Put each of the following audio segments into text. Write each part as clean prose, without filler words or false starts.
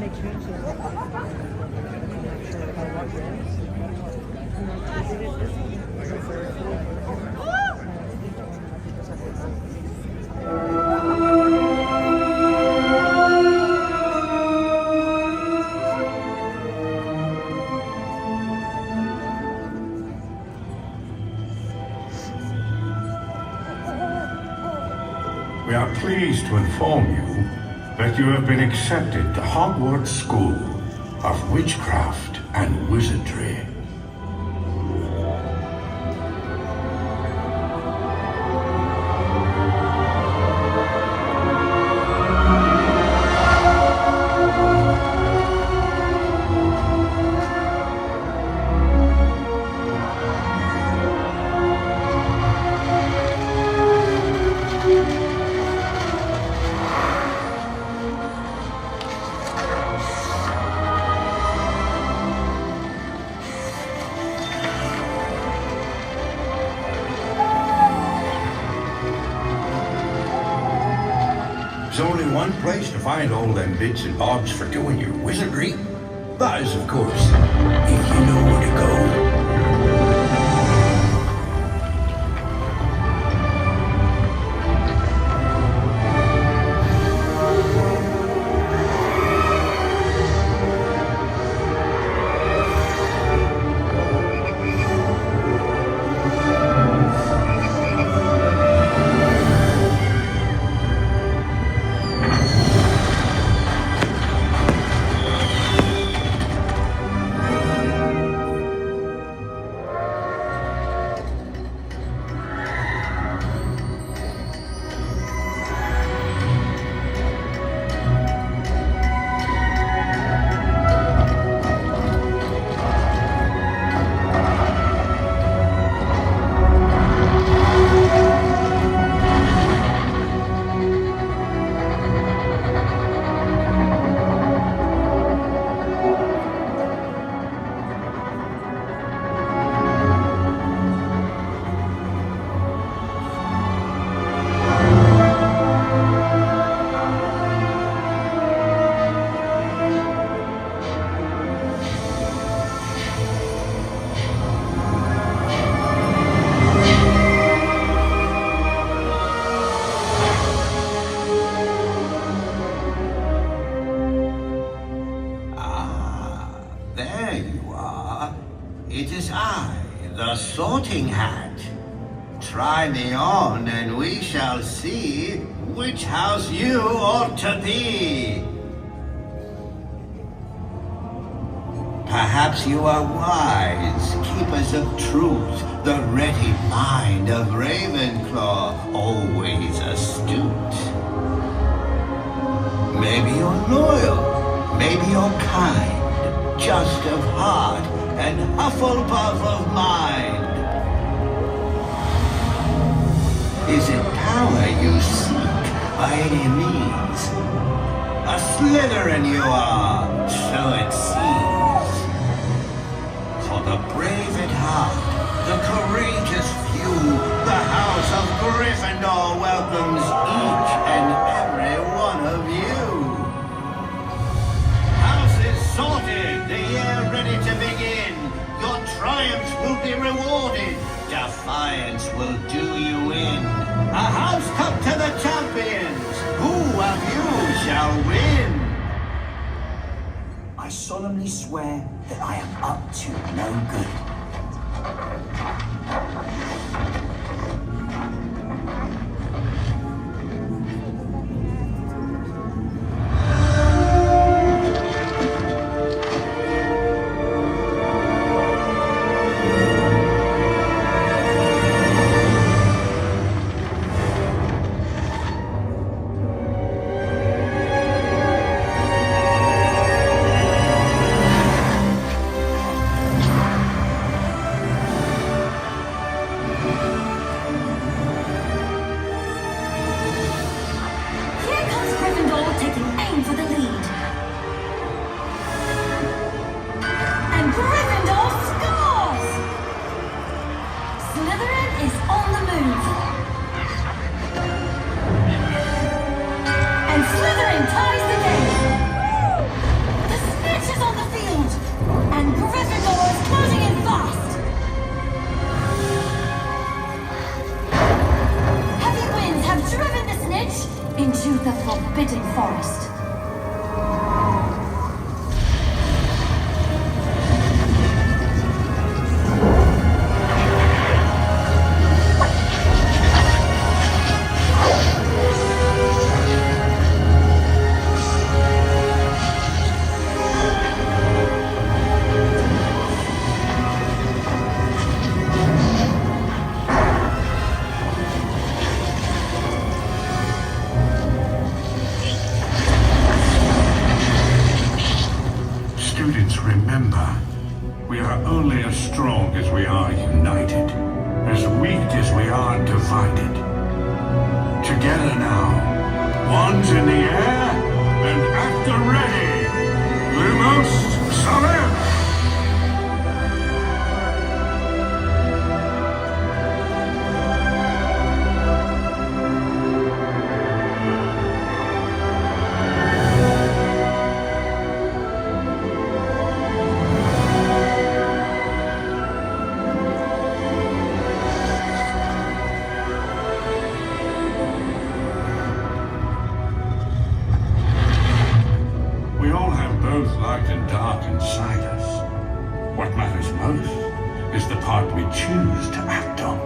We are pleased to inform you that you have been accepted to Hogwarts School of Witchcraft and Wizardry. There's only one place to find all them bits and bobs for doing your wizardry. That is, of course, if you know where to go. It is I, the Sorting Hat. Try me on and we shall see which house you ought to be. Perhaps you are wise, keepers of truth, the ready mind of Ravenclaw, always astute. Maybe you're loyal, maybe you're kind, just of heart, and Hufflepuff of mind. Is it power you seek by any means? A Slytherin you are, so it seems. For the brave at heart, the courageous few, the House of Gryffindor welcomes each and every one of you. House is sorted, the year ready to begin. Your triumphs will be rewarded. Defiance will do you in. A house cup to the champions. Who of you shall win? I solemnly swear that I am up to no good. into the Forbidden Forest. Students, remember, we are only as strong as we are united, as weak as we are divided. Together now, wands in the air, and at the ready. Lumos Solem! We all have both light and dark inside us. What matters most is the part we choose to act on.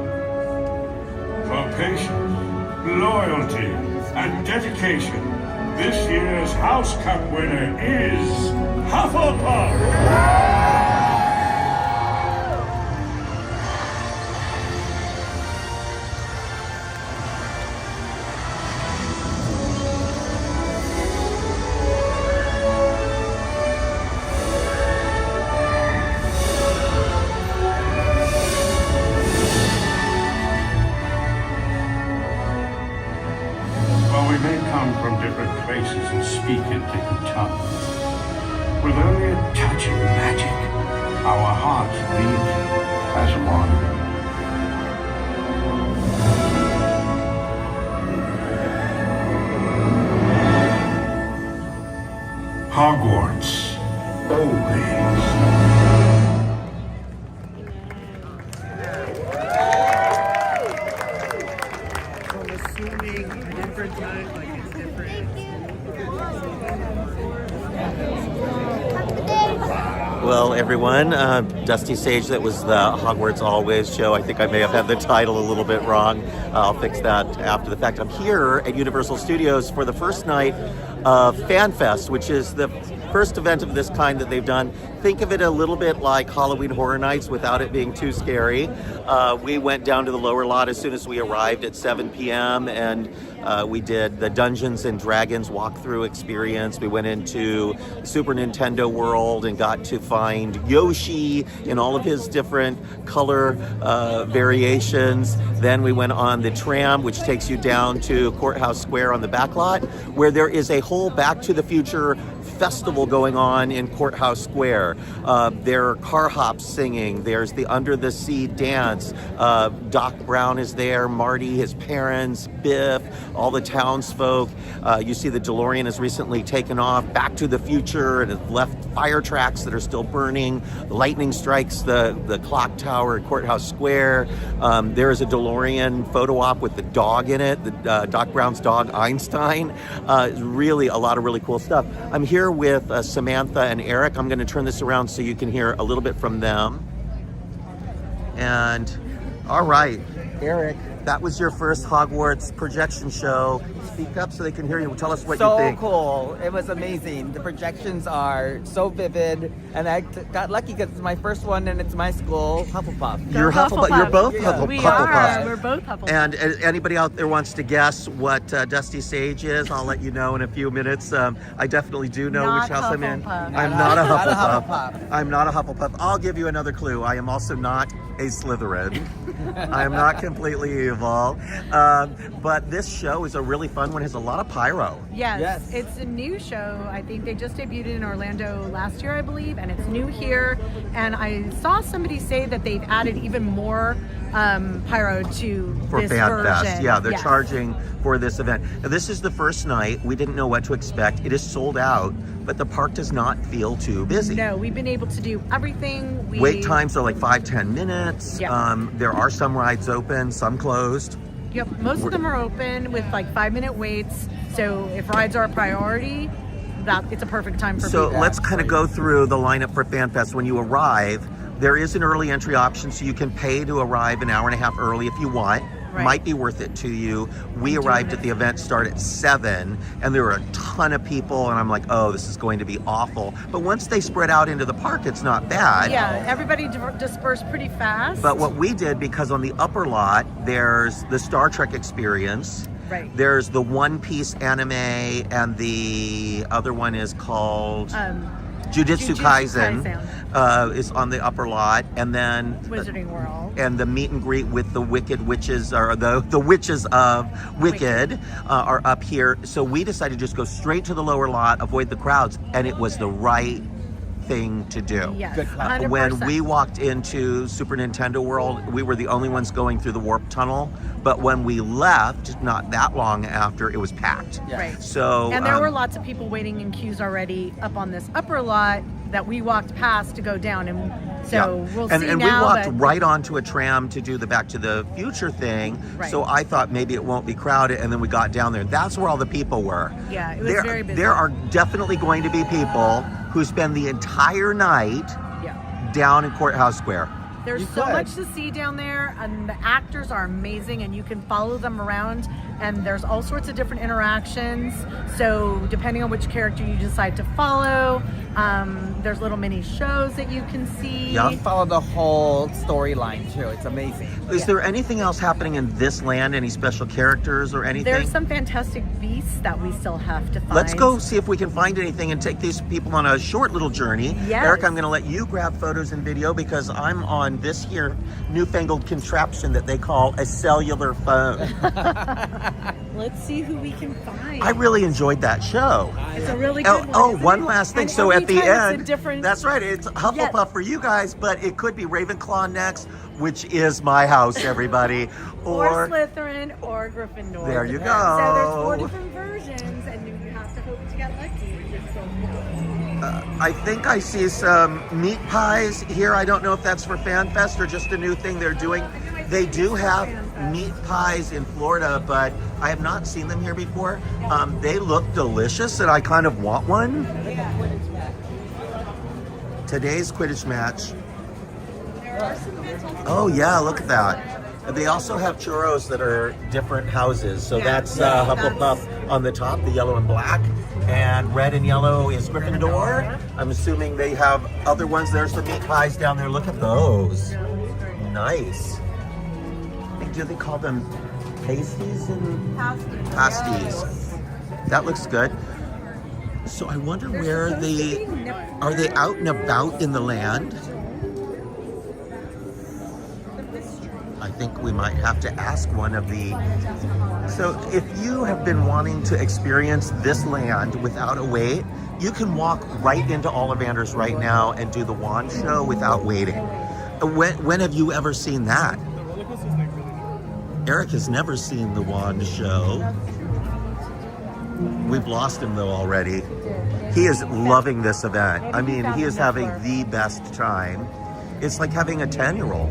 For patience, loyalty, and dedication, this year's House Cup winner is Hufflepuff! While we may come from different places and speak in different tongues, with only a touch of magic, our hearts beat as one. Hogwarts, always. Well, everyone, Dusty Sage, that was the Hogwarts Always show. I think I may have had the title a little bit wrong. I'll fix that after the fact. I'm here at Universal Studios for the first night of FanFest, which is the first event of this kind that they've done. Think of it a little bit like Halloween Horror Nights without it being too scary. We went down to the lower lot as soon as we arrived at 7 p.m. and we did the Dungeons and Dragons walkthrough experience. We went into Super Nintendo World and got to find Yoshi in all of his different color variations. Then we went on the tram, which takes you down to Courthouse Square on the back lot, where there is a whole Back to the Future festival going on in Courthouse Square. There are car hops singing. There's the Under the Sea dance. Doc Brown is there, Marty, his parents, Biff, all the townsfolk. You see the DeLorean has recently taken off Back to the Future and has left fire tracks that are still burning. Lightning strikes the clock tower at Courthouse Square. There is a DeLorean photo op with the dog in it, the Doc Brown's dog Einstein. Really a lot of really cool stuff. I'm here with Samantha and Eric. I'm going to turn this around so you can hear a little bit from them. And all right, Eric, that was your first Hogwarts projection show. Speak up so they can hear you. Tell us what you think. So cool. It was amazing. The projections are so vivid, and I got lucky because it's my first one and it's my school, Hufflepuff. You're Hufflepuff. You're both Yeah. Hufflepuff. We are. We're both Hufflepuff. And anybody out there wants to guess what Dusty Sage is, I'll let you know in a few minutes. I definitely do know Not which house I'm in. Hufflepuff. I'm not a Not a Hufflepuff. Hufflepuff. I'm not a Hufflepuff. I'll give you another clue. I am also not a Slytherin. I am not completely evil. But this show is a really fun one. It has a lot of pyro. Yes, it's a new show. I think they just debuted in Orlando last year, I believe, and it's new here. And I saw somebody say that they've added even more pyro to For this FanFest. version. Yeah, they're Yes. charging for this event. Now, this is the first night. We didn't know what to expect. It is sold out, but the park does not feel too busy. No, we've been able to do everything. Wait times are like 5-10 minutes. Yeah. There are some rides open, some closed. Yep, most of them are open with like 5-minute waits. So if rides are a priority, it's a perfect time for So people. let's kind of go through the lineup for FanFest. When you arrive, there is an early entry option, so you can pay to arrive an hour and a half early if you want. Right. Might be worth it to you. We arrived at the event start at 7, and there were a ton of people, and I'm like, oh, this is going to be awful. But once they spread out into the park, it's not bad. Yeah, everybody dispersed pretty fast. But what we did, because on the upper lot, there's the Star Trek experience. Right. There's the One Piece anime, and the other one is called Jujutsu Kaisen. Is on the upper lot, and then Wizarding World. And the meet and greet with the Wicked Witches, or the Witches of Wicked, are up here. So we decided to just go straight to the lower lot, avoid the crowds, and it was the right thing to do. Yes, Good call. 100%. When we walked into Super Nintendo World, we were the only ones going through the warp tunnel. But when we left, not that long after, it was packed. Yeah. Right. So And there were lots of people waiting in queues already up on this upper lot that we walked past to go down. And so we'll see and now we walked that right onto a tram to do the Back to the Future thing. Right. So I thought maybe it won't be crowded, and then we got down there. That's where all the people were. Yeah, it was very busy. There are definitely going to be people who spend the entire night down in Courthouse Square. There's so much to see down there, and the actors are amazing, and you can follow them around, and there's all sorts of different interactions. So depending on which character you decide to follow, there's little mini shows that you can see. Yeah. You follow the whole storyline too. It's amazing. Is there anything else happening in this land? Any special characters or anything? There's some fantastic beasts that we still have to find. Let's go see if we can find anything and take these people on a short little journey. Yes. Eric, I'm going to let you grab photos and video because I'm on this here newfangled contraption that they call a cellular phone. Let's see who we can find. I really enjoyed that show. It's a really good one. Oh, isn't one it? last thing. And So at the every time it's end, a different... that's right. It's Hufflepuff Yes. for you guys, but it could be Ravenclaw next, which is my house, everybody. or Slytherin or Gryffindor. There you go. So there's 4 different versions, and you have to hope to get lucky, which is so cool. I think I see some meat pies here. I don't know if that's for FanFest or just a new thing they're doing. They do have meat pies in Florida, but I have not seen them here before. They look delicious, and I kind of want one. Today's Quidditch match. Oh yeah, look at that. They also have churros that are different houses. So that's Hufflepuff on the top, the yellow and black. And red and yellow is Gryffindor. I'm assuming they have other ones. There's some meat pies down there. Look at those. Nice. Do they call them pasties and pasties? That looks good. So I wonder where are they out and about in the land? I think we might have to ask one of the... So if you have been wanting to experience this land without a wait, you can walk right into Ollivanders right now and do the wand show without waiting. When have you ever seen that? Eric has never seen the wand show. We've lost him though already. He is loving this event. I mean, he is having the best time. It's like having a 10-year-old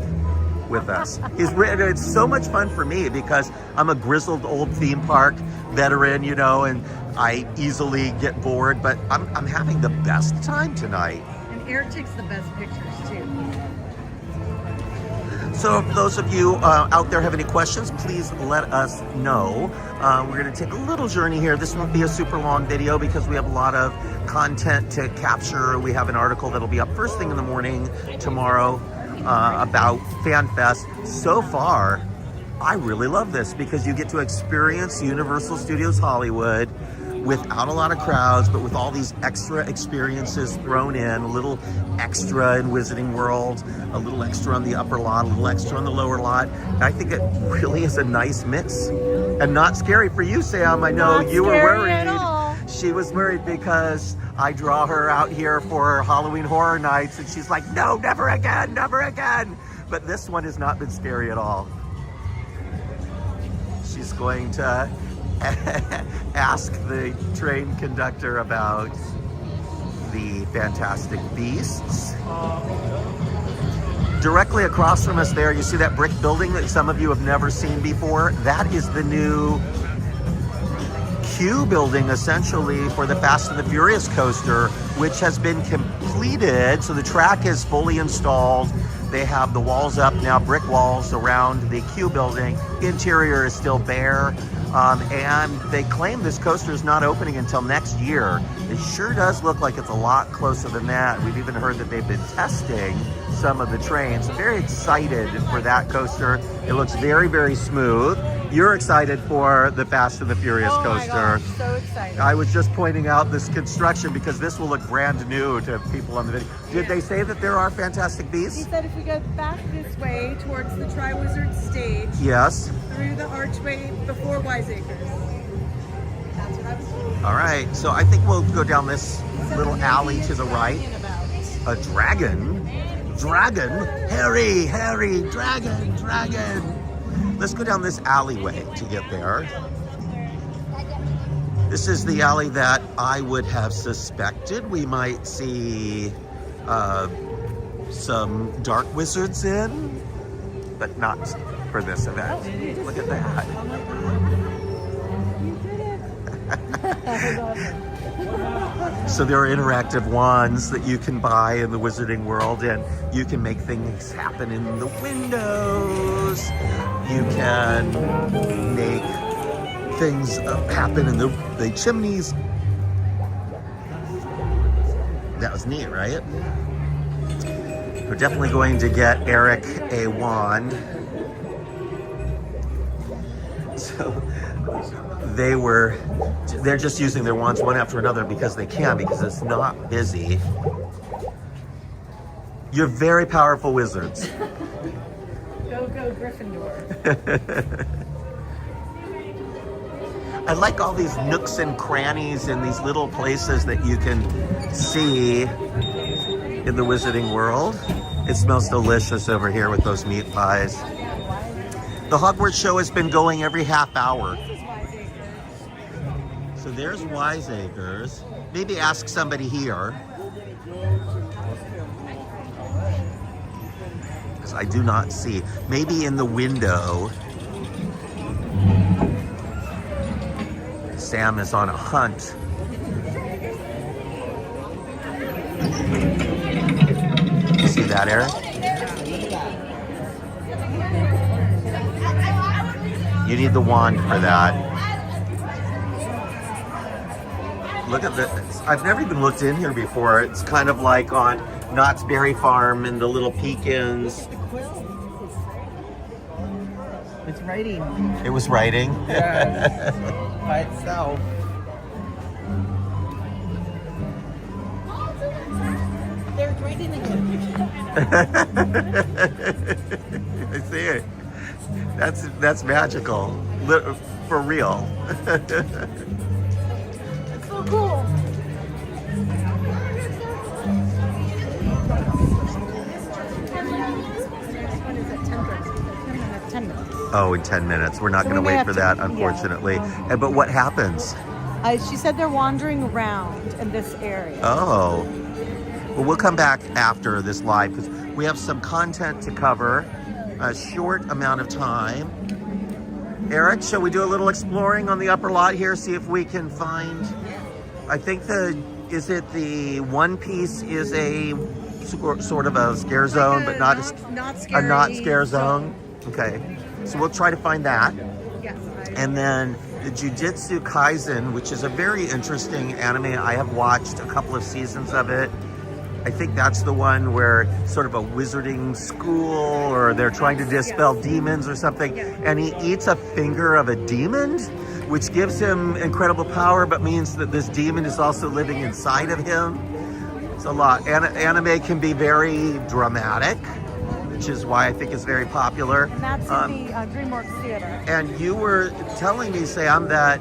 with us. It's so much fun for me because I'm a grizzled old theme park veteran, you know, and I easily get bored, but I'm having the best time tonight. And Eric takes the best pictures too. So if those of you out there have any questions, please let us know. We're going to take a little journey here. This won't be a super long video because we have a lot of content to capture. We have an article that'll be up first thing in the morning tomorrow about FanFest. So far, I really love this because you get to experience Universal Studios Hollywood without a lot of crowds, but with all these extra experiences thrown in, a little extra in Wizarding World, a little extra on the upper lot, a little extra on the lower lot. And I think it really is a nice mix. And not scary for you, Sam. I know you were worried. At all. She was worried because I draw her out here for Halloween Horror Nights, and she's like, no, never again, never again. But this one has not been scary at all. She's going to ask the train conductor about the Fantastic Beasts. directly across from us there, you see that brick building that some of you have never seen before? That is the new queue building, essentially, for the Fast and the Furious coaster, which has been completed. So the track is fully installed. They have the walls up now, brick walls around the queue building. Interior is still bare. And they claim this coaster is not opening until next year. It sure does look like it's a lot closer than that. We've even heard that they've been testing some of the trains. Very excited for that coaster. It looks very, very smooth. You're excited for the Fast and the Furious coaster. My gosh, so excited. I was just pointing out this construction because this will look brand new to people on the video. Did they say that there are Fantastic He Beasts? said if we go back this way towards the Tri-Wizard stage, Yes. through the archway before Wiseacres. That's what I was told. All right, so I think we'll go down this little alley to the right. A dragon? Dragon? Harry, dragon. Let's go down this alleyway to get there. This is the alley that I would have suspected we might see some dark wizards in, but not for this event. Look at that. So there are interactive wands that you can buy in the Wizarding World, and you can make things happen in the windows. You can make things happen in the chimneys. That was neat, right? We're definitely going to get Eric a wand. So they're just using their wands one after another because they can, because it's not busy. You're very powerful wizards. Go Gryffindor. I like all these nooks and crannies and these little places that you can see in the Wizarding World. It smells delicious over here with those meat pies. The Hogwarts show has been going every half hour. So there's Wiseacres. Maybe ask somebody here. Because I do not see. Maybe in the window. Sam is on a hunt. You see that, Eric? You need the wand for that. Look at this. I've never even looked in here before. It's kind of like on Knott's Berry Farm and the little Pekins. It's writing. It was writing. Yes. By itself. They're writing again. I see it. That's magical. For real. It's so cool. Oh, in 10 minutes. We're not So going we to may wait have for to- that, yeah. unfortunately. But what happens? She said they're wandering around in this area. Oh. Well, we'll come back after this live because we have some content to cover. A short amount of time. Eric, shall we do a little exploring on the upper lot here? See if we can find... I think the One Piece is a sort of a scare zone, but not a not scare zone. Okay, so we'll try to find that. Yes. And then the Jujutsu Kaisen, which is a very interesting anime. I have watched a couple of seasons of it. I think that's the one where sort of a wizarding school, or they're trying to dispel demons or something, and he eats a finger of a demon, which gives him incredible power, but means that this demon is also living inside of him. It's a lot. Anime can be very dramatic, which is why I think it's very popular. And that's in the DreamWorks Theater. And you were telling me, Sam, that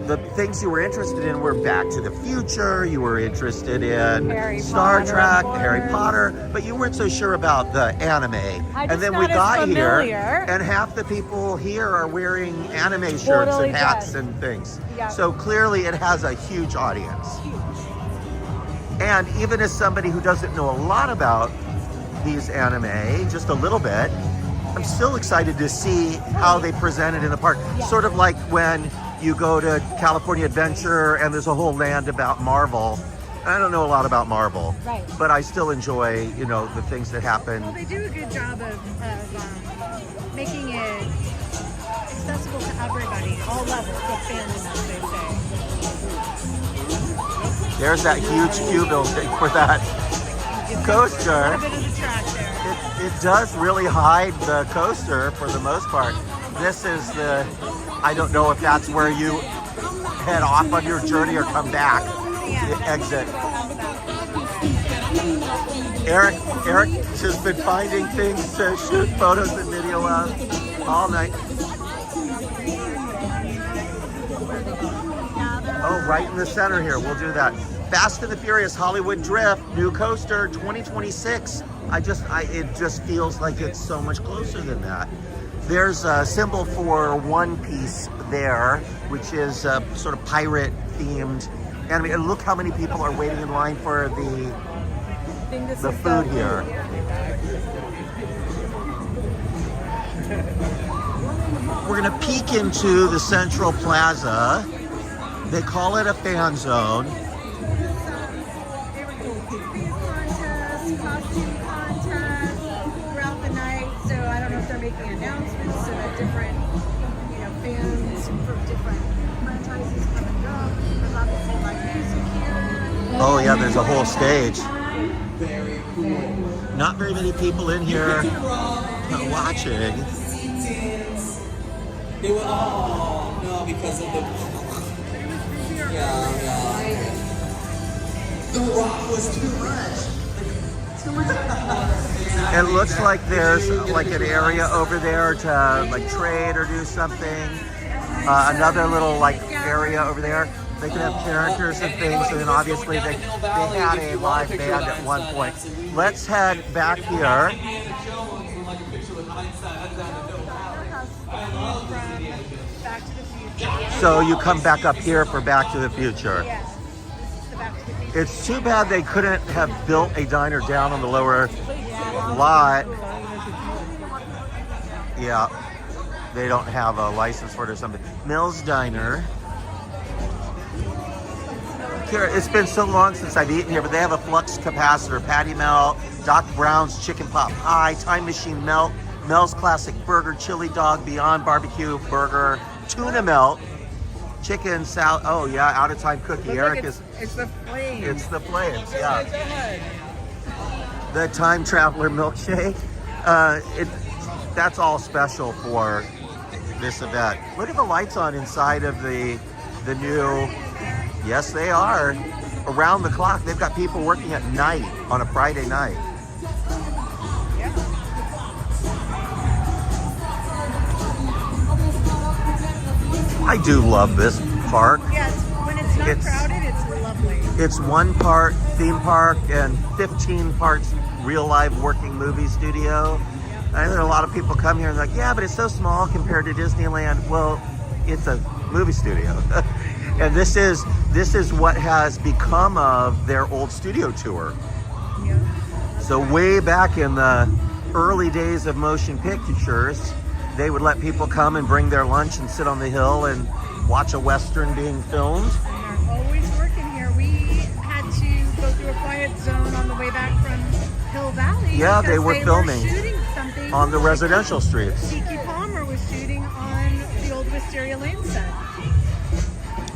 the things you were interested in were Back to the Future, you were interested in Harry Star Potter, Trek, of course. Harry Potter, but you weren't so sure about the anime. And then we not as got here, familiar. and half the people here are wearing anime shirts Totally and hats does. and things. Yeah. So clearly it has a huge audience. And even as somebody who doesn't know a lot about these anime, just a little bit. I'm still excited to see how they present it in the park. Sort of like when you go to California Adventure and there's a whole land about Marvel. I don't know a lot about Marvel, Right. but I still enjoy, you know, the things that happen. Well, they do a good job of making it accessible to everybody, all levels of fandom, as they say. There's that huge queue building for that coaster. A bit of the track there. It does really hide the coaster for the most part. This is the, I don't know if that's where you head off on your journey or come back. The exit. Eric has been finding things to shoot photos and video of all night. Oh, right in the center here. We'll do that. Fast and the Furious Hollywood Drift, new coaster, 2026. It just feels like it's so much closer than that. There's a symbol for One Piece there, which is sort of pirate themed anime. And look how many people are waiting in line for the food here. We're gonna peek into the Central Plaza. They call it a fan zone. Costume contest throughout the night, so I don't know if they're making announcements so that different, fans from different franchises come and go. There's obviously live music here. Oh yeah, there's a whole stage. Not very many people in here watching. They were all no because of the The rock was too much. It looks like there's like an area over there to like trade or do something. Another little like area over there. They can have characters and things, and then obviously they had a live band at one point. Let's head back here. So you come back up here for Back to the Future. It's too bad they couldn't have built a diner down on the lower lot. Yeah, they don't have a license for it or something. Mills Diner. Here, it's been so long since I've eaten here, but they have a flux capacitor, patty melt, Doc Brown's chicken pot pie, time machine melt, Mel's classic burger, chili dog, Beyond barbecue burger, tuna melt, chicken salad. Oh yeah, out of time cookie. Eric is. It's the flames. It's the flames. Yeah. The time traveler milkshake. That's all special for this event. Look at the lights on inside of the new. Yes, they are. Around the clock. They've got people working at night on a Friday night. I do love this park. Yes, when it's not crowded, it's lovely. It's one part theme park and 15 parts real live working movie studio. I know a lot of people come here and they're like, yeah, but it's so small compared to Disneyland. Well, it's a movie studio. And this is what has become of their old studio tour. Yeah. So way back in the early days of motion pictures, they would let people come and bring their lunch and sit on the hill and watch a Western being filmed. And they're always working here. We had to go through a quiet zone on the way back from Hill Valley. Yeah, they were filming shooting something on the residential streets. Kiki Palmer was shooting on the old Wisteria Lane set.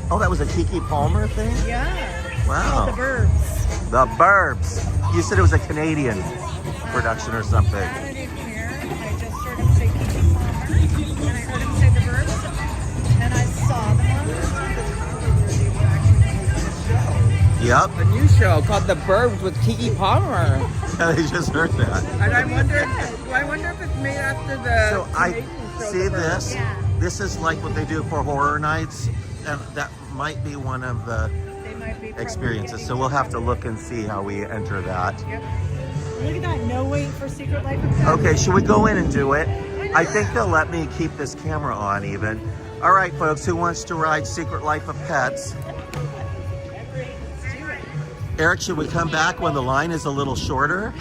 Oh, that was a Kiki Palmer thing? Yeah. Wow. The Burbs. The Burbs. You said it was a Canadian production or something. I didn't hear. I just heard him say Kiki Palmer, and I heard him say the Burbs, and I saw them on the Yep. A new show called The Burbs with Kiki Palmer. They just heard that. And I wonder if it's made after the So I Canadian show, see The Burbs. this. Yeah. This is like what they do for horror nights, and that might be one of the They might be experiences. So we'll have to look and see how we enter that. Yep. Look at that. No wait for Secret Life of Pets. Okay, should we go in and do it? I think they'll let me keep this camera on even. All right, folks, who wants to ride Secret Life of Pets? Eric, should we come back when the line is a little shorter?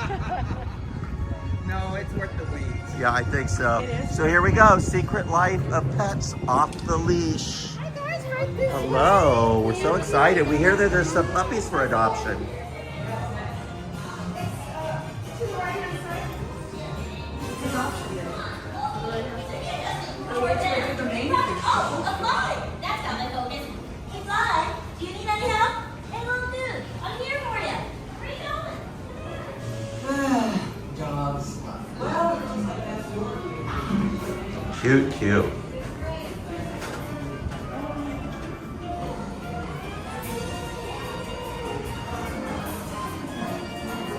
Yeah, I think so. So here we go. Secret Life of Pets off the leash. Hello. We're so excited. We hear that there's some puppies for adoption. Cute, cute.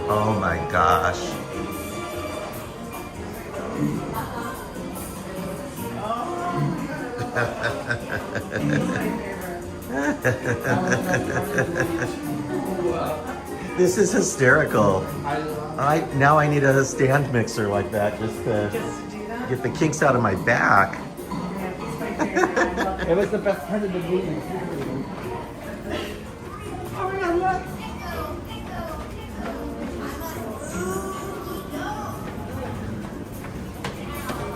Oh my gosh. This is hysterical. Now I need a stand mixer like that just to get the kinks out of my back. It was the best part of the movie. Oh my God, look.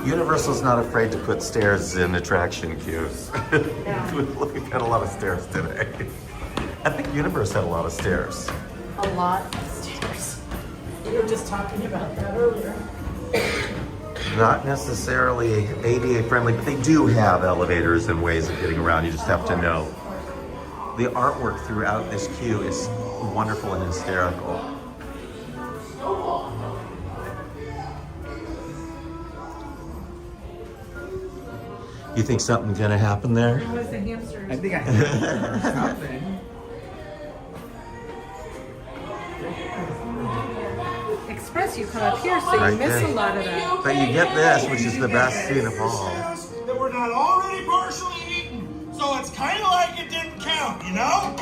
Universal's not afraid to put stairs in attraction queues. We've had a lot of stairs today. I think Universe had a lot of stairs. A lot of stairs. We were just talking about that earlier. Not necessarily ADA friendly, but they do have elevators and ways of getting around. You just have to know. The artwork throughout this queue is wonderful and hysterical. You think something's gonna happen there? It was the hamsters. I think I heard something. Express, you come up here, so you Right miss there. a lot of that. But you get this, which is the best scene of all. That we're not already partially eaten, so it's kind of like it didn't count, you know?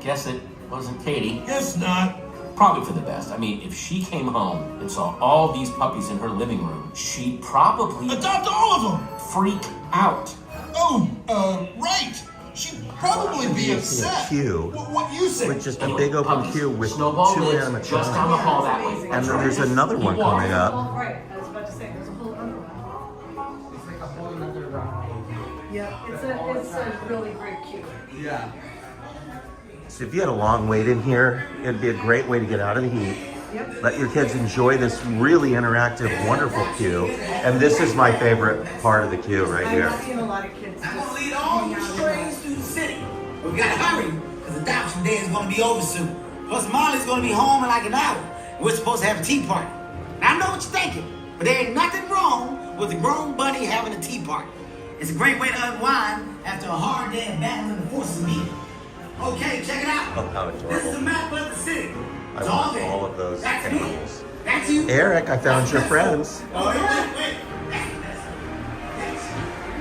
Guess it wasn't Katie. Guess not. Probably for the best. I mean, if she came home and saw all these puppies in her living room, she'd probably Adopt all of them. freak out. Oh, right. She'd probably be A upset. queue, What you say? with just a big open queue with Snowball two lives just down the animatronics. hall that way. And then there's another one coming up. Right, I was about to say, there's a whole other one. It's like a whole nother round. Yeah, it's a really great queue. Yeah. So if you had a long wait in here, it'd be a great way to get out of the heat. Yep. Let your kids enjoy this really interactive, wonderful queue. And this is my favorite part of the queue right here. I've seen a lot of kids I'm just gonna lead all hang you out in strays through the city. But we gotta hurry, because adoption day is gonna be over soon. Plus Molly's gonna be home in like an hour. We're supposed to have a tea party. Now I know what you're thinking, but there ain't nothing wrong with a grown bunny having a tea party. It's a great way to unwind after a hard day of battling the forces of evil. Okay, check it out. Oh, how This is adorable. a map of the city. I It's all want there. all of those That's me. animals. That's you. Eric, I found your friends. Oh, wait.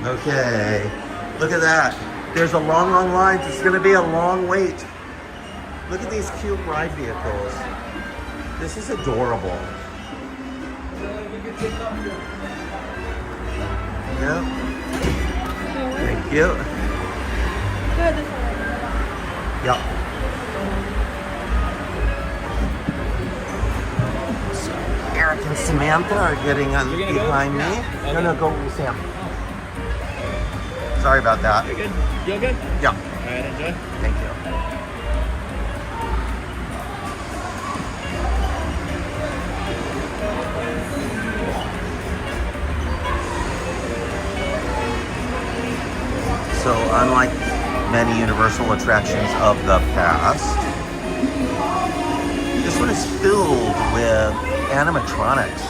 Okay, look at that. There's a long line. It's gonna be a long wait. Look at these cute ride vehicles. This is adorable. Yep. Thank you. Yep. So Eric and Samantha are getting on behind me. No, go with Sam. Sorry about that. You're good? You good? Yeah. All right, enjoy. Thank you. So unlike many Universal attractions of the past, this one is filled with animatronics.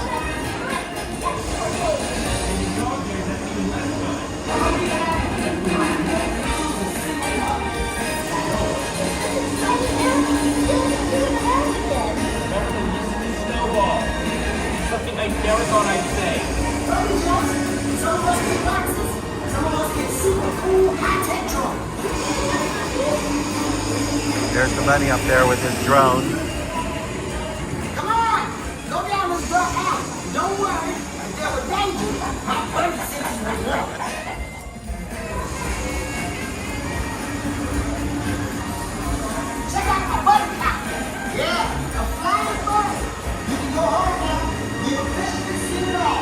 Snowball. Something I never thought I'd say. Some of us get boxes. Some of us get super cool high-tech drones. There's the bunny up there with his drone. Come on, go down this dark alley. Don't worry, if there were danger, my bird senses would know. Check out my buttercup. Yeah, a flying bird. You can go home now. You've officially seen it all.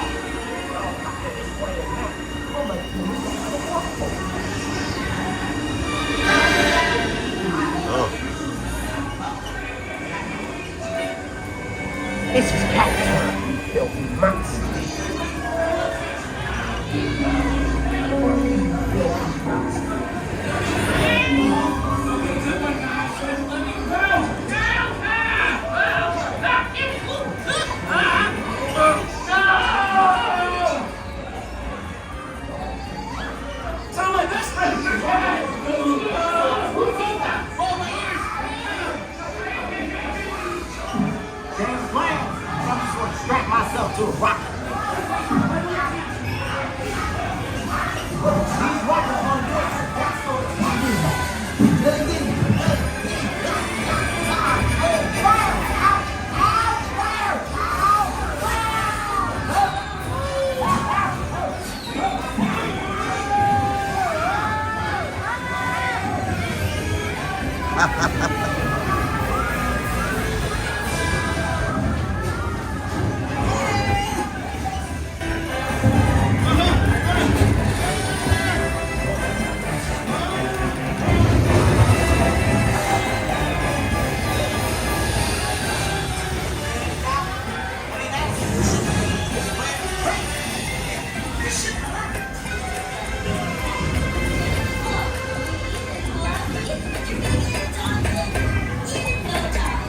to a rocket. These rockets gonna do it. That's what it's gonna do. Let it get it.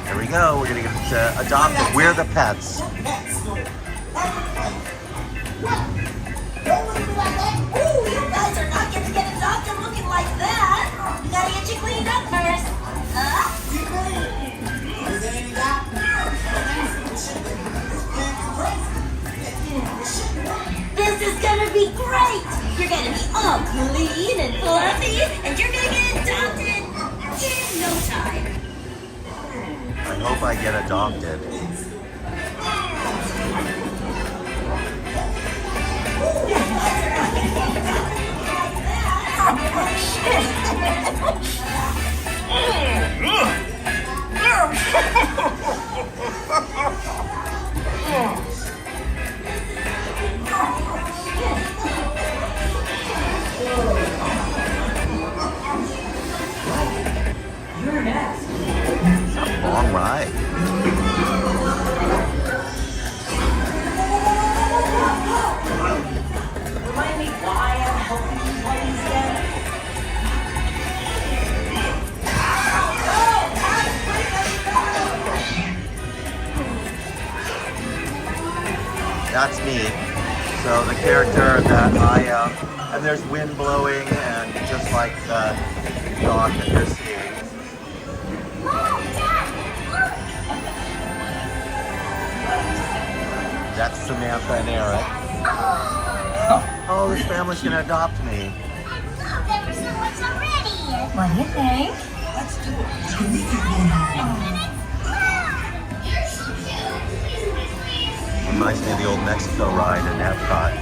Here we go. We're gonna get to adopt. We're the pets. Don't look at me like that. Ooh, you guys are not going to get adopted looking like that. You gotta get you cleaned up first. Is there any doubt? This is gonna be great. You're gonna be all clean and fluffy, and you're gonna get adopted in no time. I hope I get adopted. You're next. Long ride. Remind me why I'm helping you puppies again. That's me. So the character that I am, and there's wind blowing, and just like the dog that you're seeing. That's Samantha and Eric. Oh, this family's gonna adopt me. I've loved ever so much already. What do you think? Let's do it. Reminds me of the old Mexico ride in Epcot.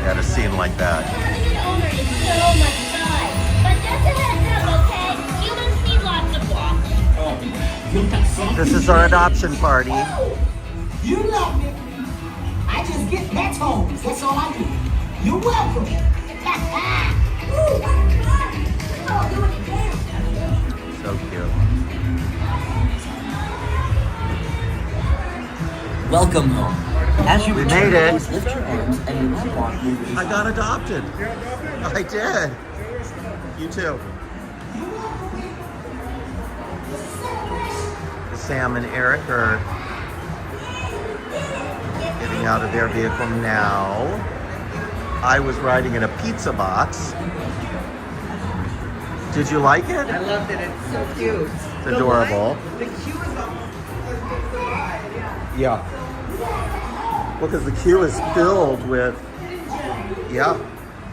Had a scene like that. So much fun. But just a heads up, okay? Humans need lots of walking. This is our adoption party. You love me. I just get pet homes. That's all I do. You're welcome. So cute. Welcome home. As you We return, made it. please lift your arms and you will walk moving. I got adopted. I did. You too. Sam and Eric are getting out of their vehicle now. I was riding in a pizza box. Did you like it? I loved it. It's so cute. It's adorable. The queue is almost as big as the ride. Yeah. Well, because the queue is filled with,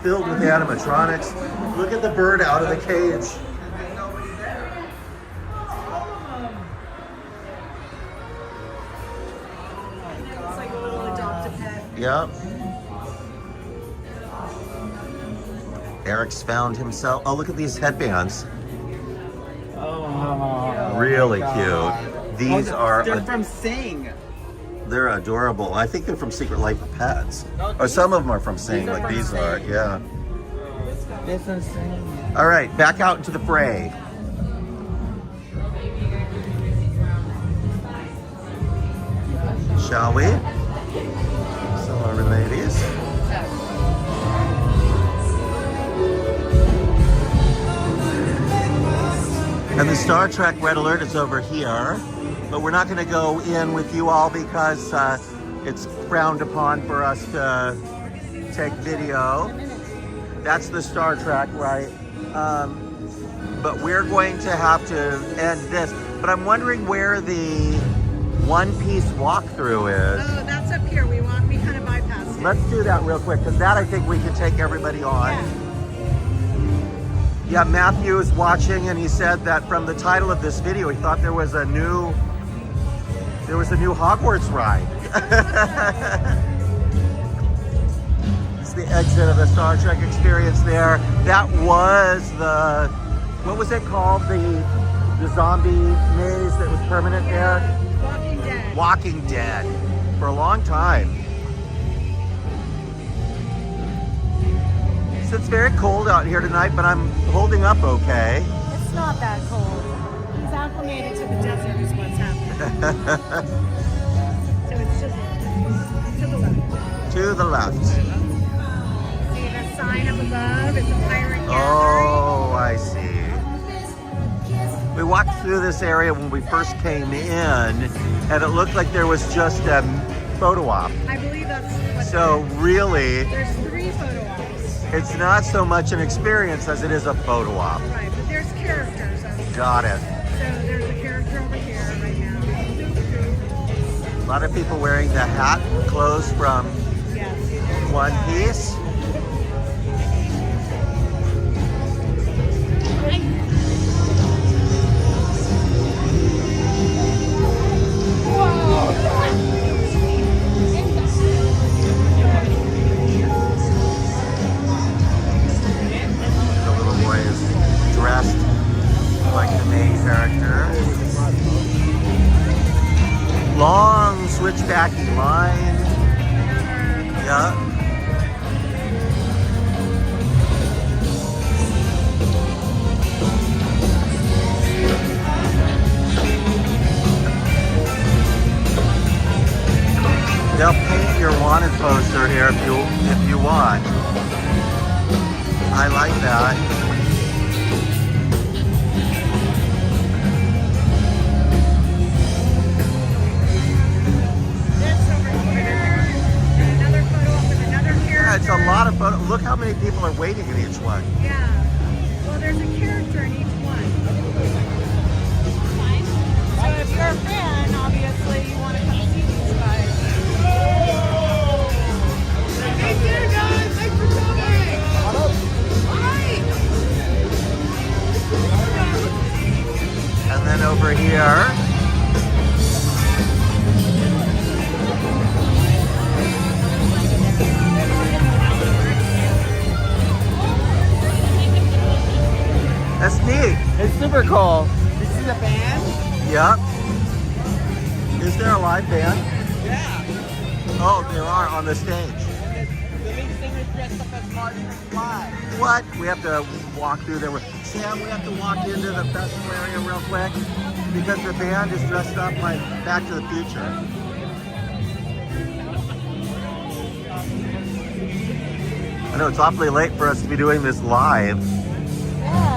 filled with animatronics. Look at the bird out of the cage. There's nobody there. It's like a little adopted pet. Yep. Eric's found himself. Oh, look at these headbands. Oh, Really my cute. God. These They're from Sing. They're adorable. I think they're from Secret Life of Pets. Or some of them are from Sing, like these are. Yeah. They're from Sing. All right, back out into the fray. Shall we? Sorry, ladies. And the Star Trek Red Alert is over here, but we're not going to go in with you all because it's frowned upon for us to take video. That's the Star Trek, right? But we're going to have to end this. But I'm wondering where the One Piece walkthrough is. Oh, that's up here. We kind of bypassed it. Let's do that real quick, because that I think we can take everybody on. Yeah, Matthew is watching, and he said that from the title of this video, he thought there was a new Hogwarts ride. It's the exit of the Star Trek experience there. That was the, what was it called? The zombie maze that was permanent there? Walking Dead. Walking Dead. For a long time. So it's very cold out here tonight, but I'm holding up okay. It's not that cold. He's acclimated to the desert is what's happening. So it's just to the left. To the left. See the sign up above? It's a pirate gathering. Oh, I see. We walked through this area when we first came in, and it looked like there was just a photo op. I believe that's what So really, there's 3 photo ops. it's not so much an experience as it is a photo op. Right, but there's characters. Got it. So there's a character over here right now. A lot of people wearing the hat clothes from One Piece. The little boy is dressed like the main character. Long switchbacky line. Yeah. They'll paint your wanted poster here if you want. I like that. Yeah, it's a lot of photos. Look how many people are waiting in each one. Yeah. Well, there's a character in each one. So if you're a fan, obviously you want to come see these guys. Hey there, guys! Thanks for coming! And then over here, that's neat. It's super cool. This is a band? Yep. Is there a live band? Yeah. Oh, there are on the stage. The lead singer's dressed up as Martin McFly. What? We have to walk through there. Sam, we have to walk into the festival area real quick because the band is dressed up like Back to the Future. I know it's awfully late for us to be doing this live,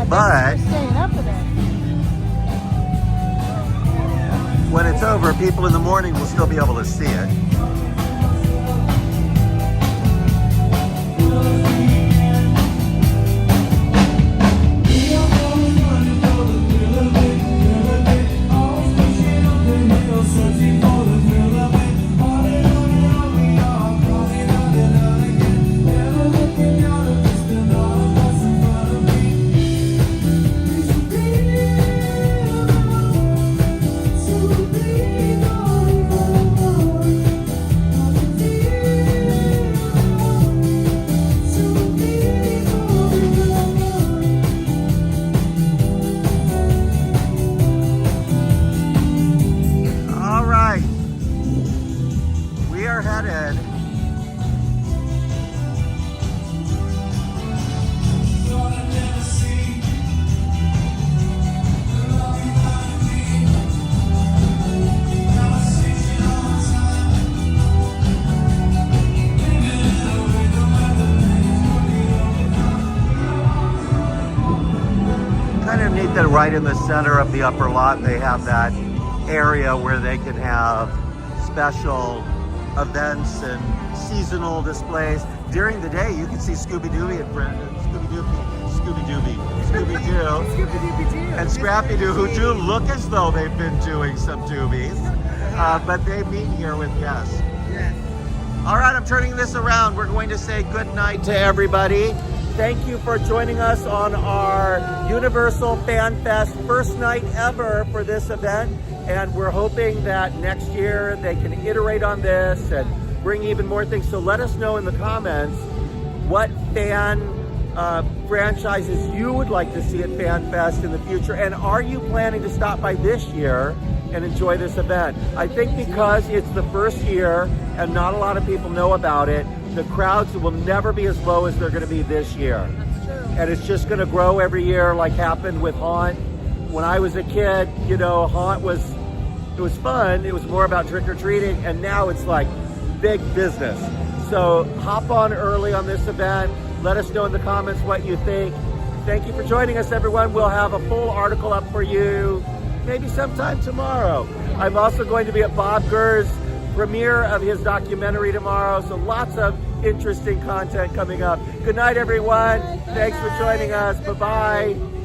but Staying up for that. when it's over, people in the morning will still be able to see it. That right in the center of the upper lot, they have that area where they can have special events and seasonal displays. During the day, you can see Scooby-Doo and Scrappy-Doo, who do look as though they've been doing some doobies. but they meet here with guests. Yes. All right, I'm turning this around. We're going to say good night to everybody. Thank you for joining us on our Universal FanFest first night ever for this event. And we're hoping that next year they can iterate on this and bring even more things. So let us know in the comments what fan franchises you would like to see at FanFest in the future. And are you planning to stop by this year and enjoy this event? I think because it's the first year and not a lot of people know about it, the crowds will never be as low as they're going to be this year. That's true. And it's just going to grow every year, like happened with Haunt. When I was a kid, you know, Haunt was fun. It was more about trick-or-treating, and now it's like big business. So hop on early on this event. Let us know in the comments what you think. Thank you for joining us, everyone. We'll have a full article up for you maybe sometime tomorrow. I'm also going to be at Bob Gurr's premiere of his documentary tomorrow, so lots of interesting content coming up. Good night, everyone. Thanks for joining us. Bye-bye.